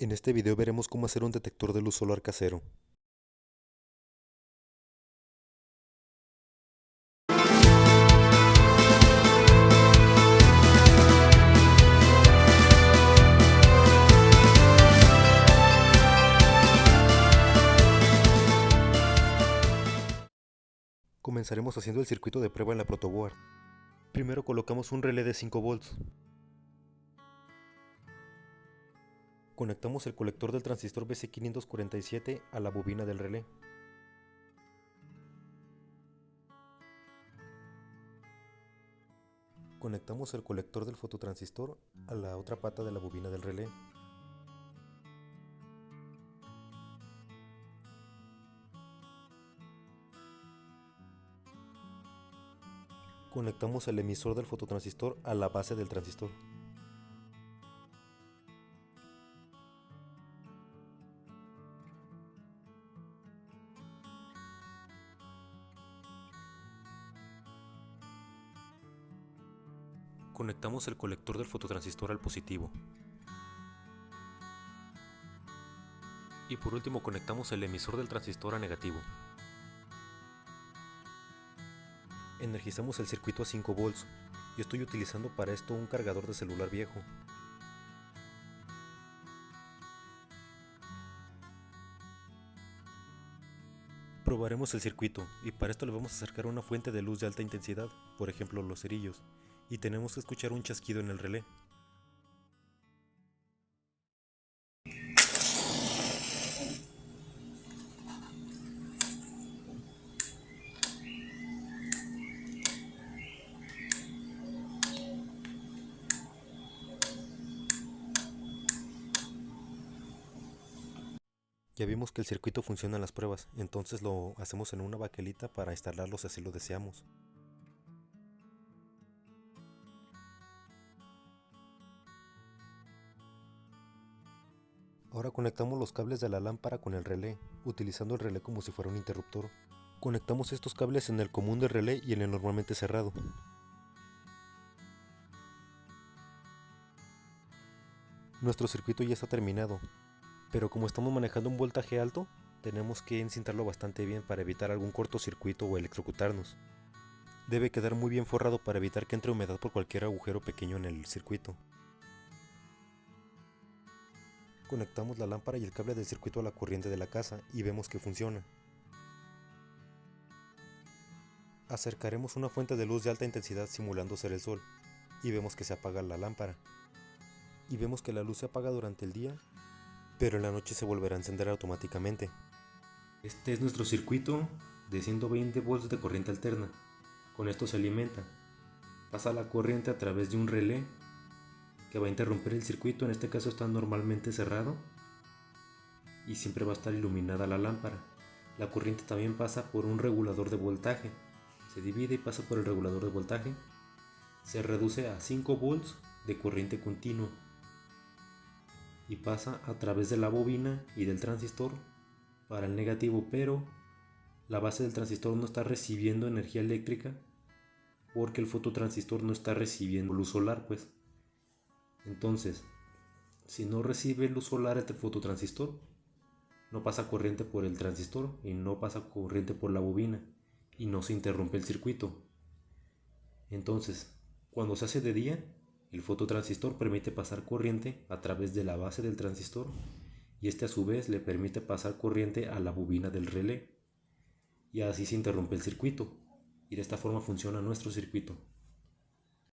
En este video veremos cómo hacer un detector de luz solar casero. Comenzaremos haciendo el circuito de prueba en la protoboard. Primero colocamos un relé de 5 volts. Conectamos el colector del transistor BC547 a la bobina del relé. Conectamos el colector del fototransistor a la otra pata de la bobina del relé. Conectamos el emisor del fototransistor a la base del transistor. Conectamos el colector del fototransistor al positivo. Y por último conectamos el emisor del transistor a negativo. Energizamos el circuito a 5 volts. Yo estoy utilizando para esto un cargador de celular viejo. Probaremos el circuito y para esto le vamos a acercar una fuente de luz de alta intensidad, por ejemplo los cerillos, y tenemos que escuchar un chasquido en el relé. Ya vimos que el circuito funciona en las pruebas, entonces lo hacemos en una baquelita para instalarlo si así lo deseamos. Ahora conectamos los cables de la lámpara con el relé, utilizando el relé como si fuera un interruptor. Conectamos estos cables en el común del relé y en el normalmente cerrado. Nuestro circuito ya está terminado, pero como estamos manejando un voltaje alto, tenemos que encintarlo bastante bien para evitar algún cortocircuito o electrocutarnos. Debe quedar muy bien forrado para evitar que entre humedad por cualquier agujero pequeño en el circuito. Conectamos la lámpara y el cable del circuito a la corriente de la casa y vemos que funciona. Acercaremos una fuente de luz de alta intensidad simulando ser el sol y vemos que se apaga la lámpara. Y vemos que la luz se apaga durante el día, pero en la noche se volverá a encender automáticamente. Este es nuestro circuito de 120 volts de corriente alterna. Con esto se alimenta. Pasa la corriente a través de un relé que va a interrumpir el circuito, en este caso está normalmente cerrado y siempre va a estar iluminada la lámpara. La corriente también pasa por un regulador de voltaje, se divide y pasa por el regulador de voltaje, se reduce a 5 volts de corriente continua y pasa a través de la bobina y del transistor para el negativo, pero la base del transistor no está recibiendo energía eléctrica porque el fototransistor no está recibiendo luz solar, pues. Entonces, si no recibe luz solar el fototransistor, no pasa corriente por el transistor y no pasa corriente por la bobina y no se interrumpe el circuito. Entonces, cuando se hace de día, el fototransistor permite pasar corriente a través de la base del transistor y este a su vez le permite pasar corriente a la bobina del relé y así se interrumpe el circuito y de esta forma funciona nuestro circuito.